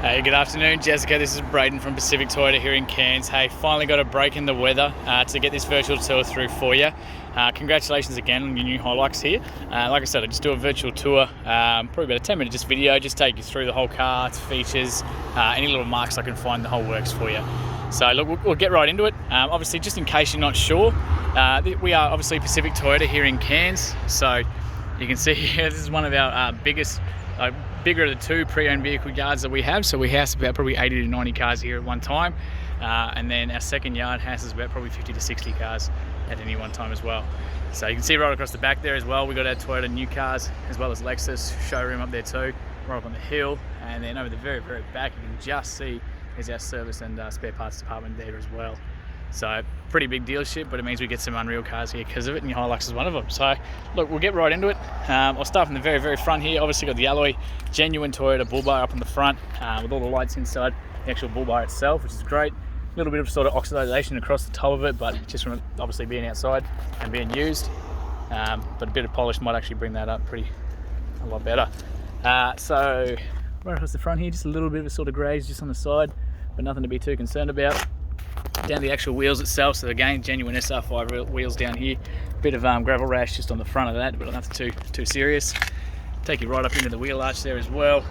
Hey, good afternoon, Jessica. This is Braden from Pacific Toyota here in Cairns. Hey, finally got a break in the weather to get this virtual tour through for you. Congratulations again on your new Hilux here. Like I said, I just do a virtual tour, probably about a 10-minute just video, just take you through the whole car, its features, any little marks I can find, the whole works for you. So look, we'll get right into it. Obviously, just in case you're not sure, we are obviously Pacific Toyota here in Cairns. So you can see here, this is one of our bigger of the two pre-owned vehicle yards that we have. So we house about probably 80 to 90 cars here at one time. And then our second yard houses about probably 50 to 60 cars at any one time as well. So you can see right across the back there as well, we got our Toyota new cars as well as Lexus showroom up there too, right up on the hill. And then over the very, very back, you can just see is our service and spare parts department there as well. So pretty big dealership, but it means we get some unreal cars here because of it, and your Hilux is one of them. So look, we'll get right into it. I'll start from the very, very front here. Obviously got the alloy, genuine Toyota bull bar up on the front with all the lights inside the actual bull bar itself, which is great. A little bit of sort of oxidization across the top of it, but just from obviously being outside and being used. But a bit of polish might actually bring that up a lot better. So right across the front here, just a little bit of a sort of graze just on the side, but nothing to be too concerned about. Down the actual wheels itself, so again, genuine SR5 wheels down here. Bit of gravel rash just on the front of that, but nothing too serious. Take you right up into the wheel arch there as well.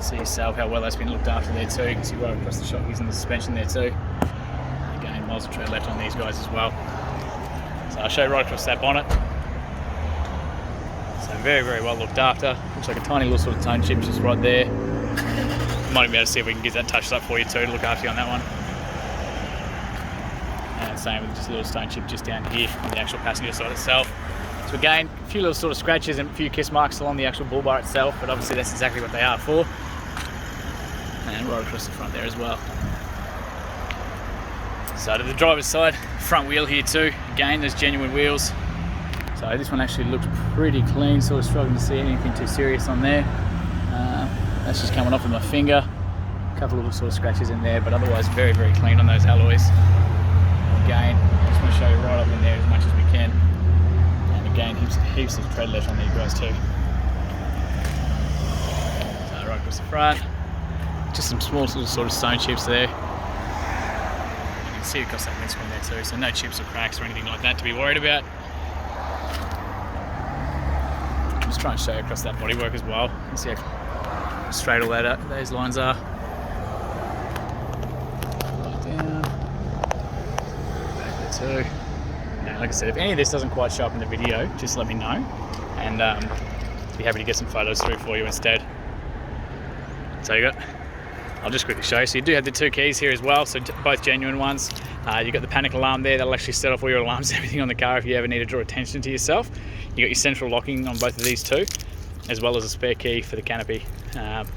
See yourself how well that's been looked after there too. You can see right across the shop using the suspension there too. Again, miles of tread left on these guys as well. So I'll show you right across that bonnet. So very, very well looked after. Looks like a tiny little sort of tone chip just right there. Might be able to see if we can get that touched up for you too to look after you on that one. And same with just a little stone chip just down here on the actual passenger side itself. So again, a few little sort of scratches and a few kiss marks along the actual bull bar itself, but obviously that's exactly what they are for. And right across the front there as well. So to the driver's side, front wheel here too. Again, there's genuine wheels. So this one actually looks pretty clean, sort of struggling to see anything too serious on there. That's just coming off with my finger. A couple of sort of scratches in there, but otherwise very, very clean on those alloys. Again, just want to show you right up in there as much as we can. And again, heaps of tread left on these guys too. So right across the front, just some small little sort of stone chips there. You can see across that windscreen there too, so no chips or cracks or anything like that to be worried about. I'm just trying to show you across that bodywork as well. You can see how straight all those lines are. Right down. Back there too. Now, like I said, if any of this doesn't quite show up in the video, just let me know, and be happy to get some photos through for you instead. So I'll just quickly show you. So you do have the two keys here as well, so both genuine ones. You've got the panic alarm there, that'll actually set off all your alarms and everything on the car if you ever need to draw attention to yourself. You got your central locking on both of these too, as well as a spare key for the canopy.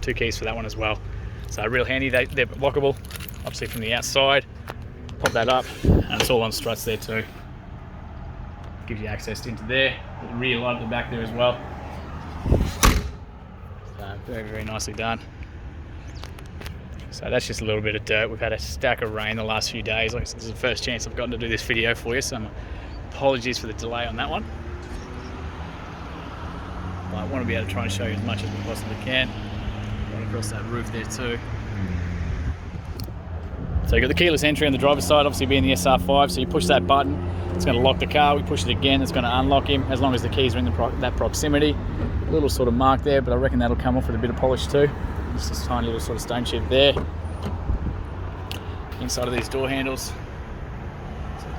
Two keys for that one as well. So real handy, they're lockable, obviously from the outside. Pop that up, and it's all on struts there too. Gives you access into there. The rear light at the back there as well. So very, very nicely done. So that's just a little bit of dirt. We've had a stack of rain the last few days. Like I said, this is the first chance I've gotten to do this video for you, so apologies for the delay on that one. I want to be able to try and show you as much as we possibly can. Right across that roof there too. So you've got the keyless entry on the driver's side, obviously being the SR5, so you push that button, it's going to lock the car. We push it again, it's going to unlock him, as long as the keys are in that proximity. A little sort of mark there, but I reckon that'll come off with a bit of polish too. Just this tiny little sort of stone chip there. Inside of these door handles.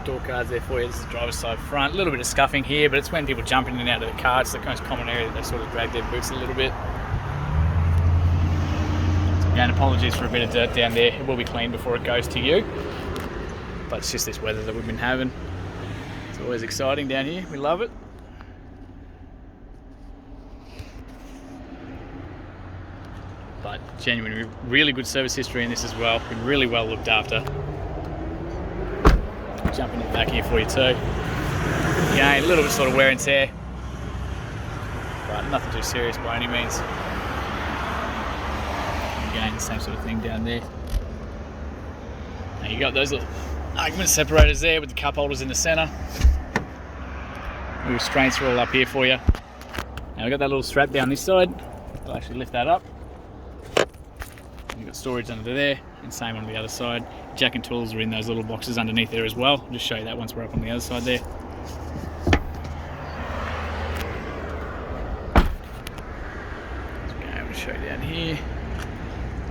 Door cards there for you. This is the driver's side front. A little bit of scuffing here, but it's when people jump in and out of the car. It's the most common area that they sort of drag their boots a little bit. So again, apologies for a bit of dirt down there. It will be cleaned before it goes to you. But it's just this weather that we've been having. It's always exciting down here. We love it. But genuinely, really good service history in this as well. Been really well looked after. Jumping in the back here for you too. Again, a little bit sort of wear and tear, but nothing too serious by any means. Again, same sort of thing down there. Now you got those little argument separators there with the cup holders in the centre. The restraints are all up here for you. Now we've got that little strap down this side. I'll actually lift that up. got storage under there, and same on the other side. Jack and tools are in those little boxes underneath there as well. I'll just show you that once we're up on the other side there. Okay, I'll show you down here.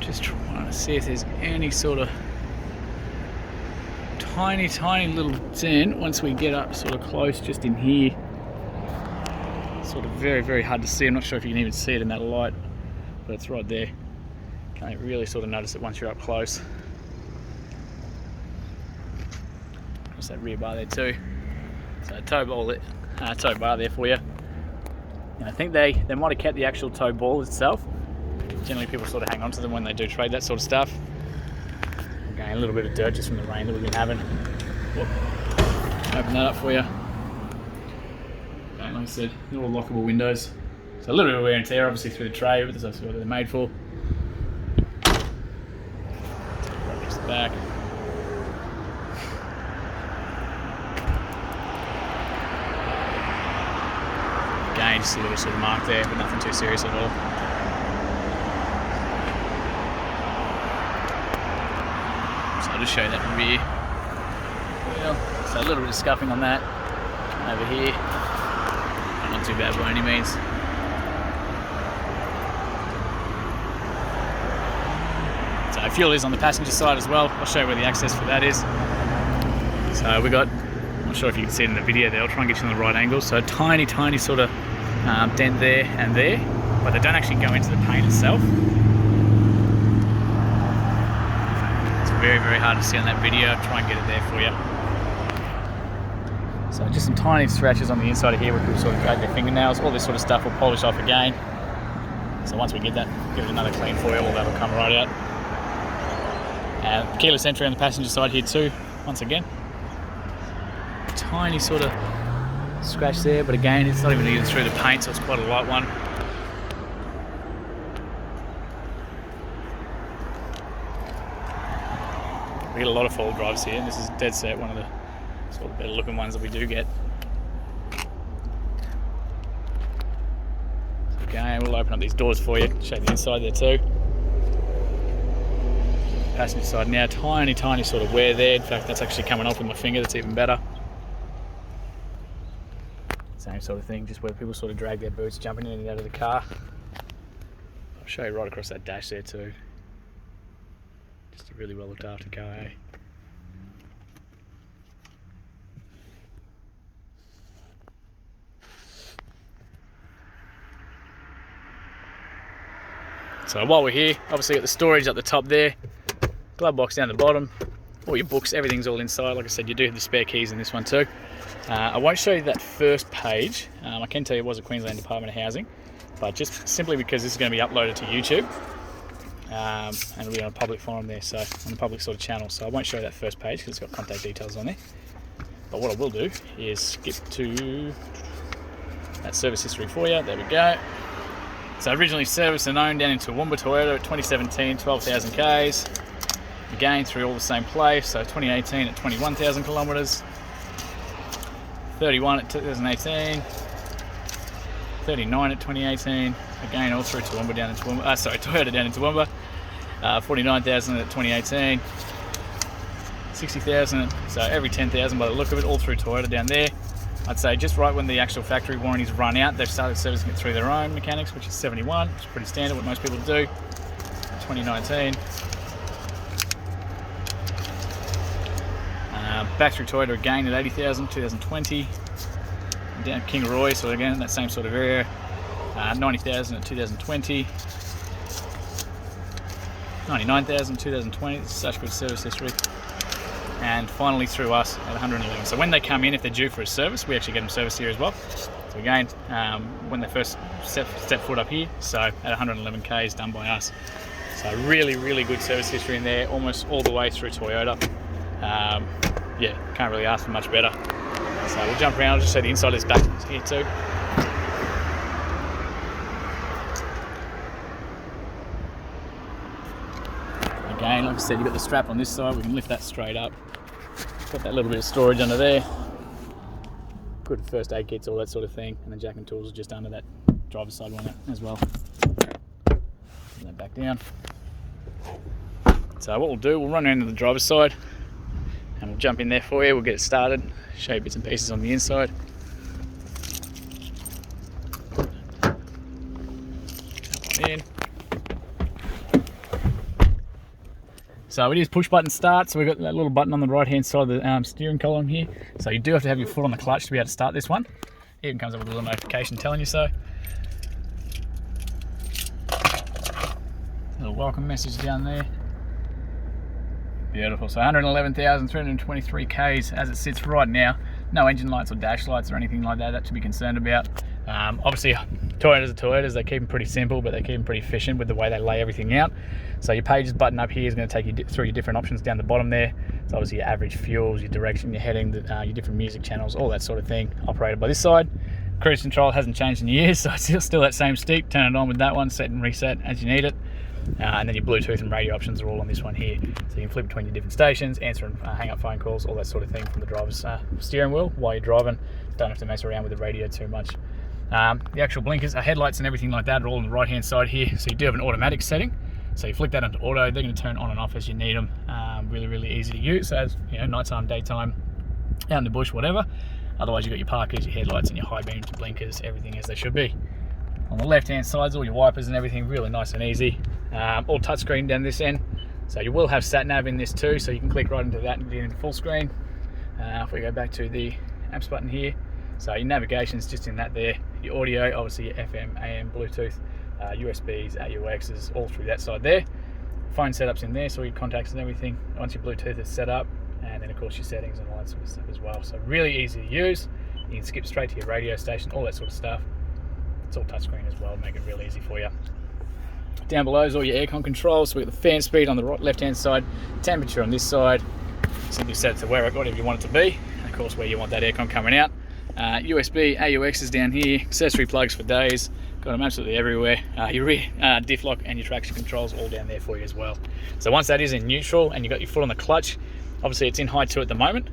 Just trying to see if there's any sort of tiny little dent once we get up sort of close just in here. Sort of very hard to see. I'm not sure if you can even see it in that light, but it's right there. Can't really sort of notice it once you're up close. There's that rear bar there too. So tow bar there for you. And I think they might have kept the actual tow ball itself. Generally people sort of hang on to them when they do trade that sort of stuff. Okay, a little bit of dirt just from the rain that we've been having. Whoop. Open that up for you. Okay, like I said, little lockable windows. So a little bit of wear and tear obviously through the tray, but that's what they're made for. Just the back. Again, just a little sort of mark there, but nothing too serious at all. So I'll just show you that rear wheel. So a little bit of scuffing on that over here. Not too bad by any means. So fuel is on the passenger side as well. I'll show you where the access for that is. So we got, I'm not sure if you can see it in the video there, I'll try and get you in the right angle. So tiny sort of dent there and there, but they don't actually go into the paint itself. It's very hard to see on that video. I'll try and get it there for you. So just some tiny scratches on the inside of here where people sort of drag their fingernails. All this sort of stuff will polish off again. So once we get that, give it another clean for you, all that'll come right out. Keyless entry on the passenger side here too, once again. Tiny sort of scratch there, but again, it's not even through the paint, so it's quite a light one. We get a lot of four-wheel drives here, and this is dead set one of the sort of better looking ones that we do get. So again, we'll open up these doors for you, show you the inside there too. Passenger side now, tiny sort of wear there. In fact, that's actually coming off with my finger, that's even better. Same sort of thing, just where people sort of drag their boots jumping in and out of the car. I'll show you right across that dash there too. Just a really well looked after car, eh? So while we're here, obviously got the storage up the top there, glove box down the bottom, all your books, everything's all inside. Like I said, you do have the spare keys in this one too. I won't show you that first page. I can tell you it was a Queensland Department of Housing, but just simply because this is going to be uploaded to YouTube, and it'll be on a public forum there, so on a public sort of channel. So I won't show you that first page because it's got contact details on there. But what I will do is skip to that service history for you. There we go. So originally serviced and owned down in Toowoomba, Toyota at 2017, 12,000 Ks. Again, through all the same place, so 2018 at 21,000 kilometres, 31 at 2018, 39 at 2018, again all through Toowoomba down in Toowoomba, Toyota down in Toowoomba, 49,000 at 2018, 60,000, so every 10,000 by the look of it, all through Toyota down there. I'd say just right when the actual factory warranties run out, they've started servicing it through their own mechanics, which is 71, which is pretty standard, what most people do. 2019. Back through Toyota again at 80,000, 2020. Down Kingaroy, so again in that same sort of area, 90,000 at 2020. 99,000, 2020, it's such good service history. And finally through us at 111. So when they come in, if they're due for a service, we actually get them serviced here as well. So again, when they first step foot up here, so at 111 Ks done by us. So really good service history in there, almost all the way through Toyota. Yeah, can't really ask for much better. So we'll jump around, I'll just show the inside of this back here too. Again, like I said, you've got the strap on this side, we can lift that straight up. Got that little bit of storage under there. Good first aid kits, all that sort of thing. And then jack and tools are just under that driver's side one as well. Put that back down. So what we'll do, we'll run around to the driver's side and we'll jump in there for you. We'll get it started, show you bits and pieces on the inside. Jump on in. So it is push button start, so we've got that little button on the right hand side of the steering column here. So you do have to have your foot on the clutch to be able to start this one. It even comes up with a little notification telling you so. Little welcome message down there. Beautiful. So 111,323 Ks as it sits right now. No engine lights or dash lights or anything like that to be concerned about. Obviously, Toyotas are Toyotas. They keep them pretty simple, but they keep them pretty efficient with the way they lay everything out. So your pages button up here is going to take you through your different options down the bottom there. So obviously your average fuels, your direction, your heading, your different music channels, all that sort of thing operated by this side. Cruise control hasn't changed in years, so it's still that same stick. Turn it on with that one, set and reset as you need it. And then your Bluetooth and radio options are all on this one here. So you can flip between your different stations, answer and hang up phone calls, all that sort of thing from the driver's steering wheel while you're driving. Don't have to mess around with the radio too much. The actual blinkers, headlights and everything like that are all on the right hand side here. So you do have an automatic setting. So you flick that onto auto, they're going to turn on and off as you need them. Really easy to use. So as you know, nighttime, daytime, out in the bush, whatever. Otherwise you've got your parkers, your headlights and your high beams, your blinkers, everything as they should be. On the left hand side, all your wipers and everything, really nice and easy. All touchscreen down this end. So you will have sat nav in this too, so you can click right into that and get into full screen. If we go back to the apps button here, so your navigation's just in that there. Your audio, obviously your FM, AM, Bluetooth, USBs, AUXs, all through that side there. Phone setups in there, so your contacts and everything. Once your Bluetooth is set up, and then of course your settings and all that sort of stuff as well. So really easy to use. You can skip straight to your radio station, all that sort of stuff. It's all touchscreen as well, make it real easy for you. Down below is all your aircon controls. So we've got the fan speed on the left hand side, temperature on this side. Simply set it to whatever you want it to be, and of course where you want that aircon coming out. USB, AUX is down here, accessory plugs for days, got them absolutely everywhere. Your rear diff lock and your traction controls all down there for you as well. So once that is in neutral and you've got your foot on the clutch, obviously it's in high 2 at the moment.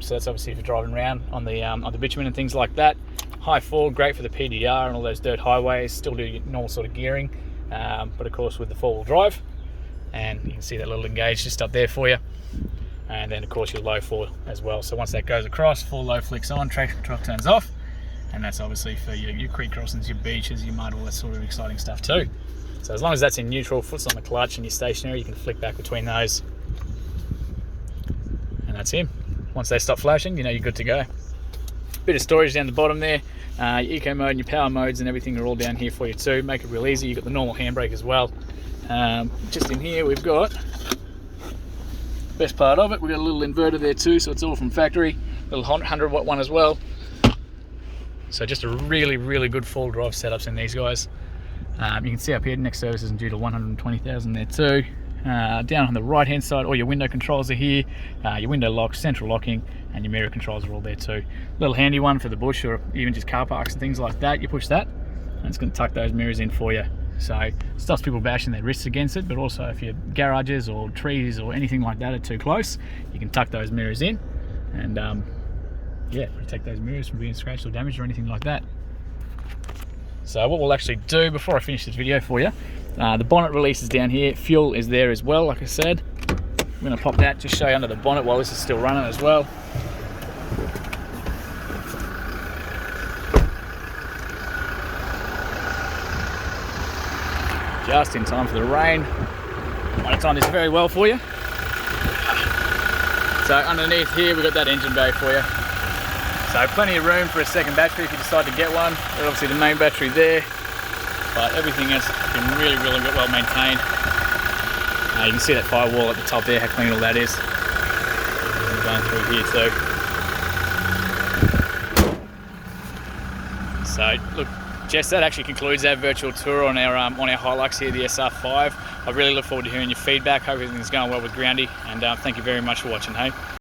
So that's obviously if you're driving around on the bitumen and things like that. High 4, great for the PDR and all those dirt highways, still do your normal sort of gearing, but of course with the 4-wheel drive. And you can see that little engage just up there for you. And then of course your low 4 as well. So once that goes across, full low flicks on, traction control turns off. And that's obviously for your creek crossings, your beaches, your mud, all that sort of exciting stuff too. So as long as that's in neutral, foot's on the clutch and you're stationary, you can flick back between those. And that's him. Once they stop flashing, you know you're good to go. Bit of storage down the bottom there. Your eco mode and your power modes and everything are all down here for you too. Make it real easy. You've got the normal handbrake as well. Just in here we've got, best part of it, we've got a little inverter there too, so it's all from factory. Little 100 watt one as well. So just a really good full drive setups in these guys. You can see up here next service isn't due to 120,000 there too. Down on the right hand side, all your window controls are here. Your window lock, central locking, and your mirror controls are all there too. Little handy one for the bush or even just car parks and things like that. You push that and it's going to tuck those mirrors in for you. So it stops people bashing their wrists against it, but also if your garages or trees or anything like that are too close, you can tuck those mirrors in and yeah, protect those mirrors from being scratched or damaged or anything like that. So what we'll actually do before I finish this video for you, the bonnet release is down here, fuel is there as well, like I said. I'm going to pop that, just show you under the bonnet while this is still running as well. Just in time for the rain. I'm going to time this very well for you. So underneath here we've got that engine bay for you. So plenty of room for a second battery if you decide to get one. There's obviously the main battery there, but everything else has been really well maintained. You can see that firewall at the top there, how clean all that is. And going through here too. So look, Jess, that actually concludes our virtual tour on our Hilux here, the SR5. I really look forward to hearing your feedback. Hope everything's going well with Groundy, and thank you very much for watching, hey.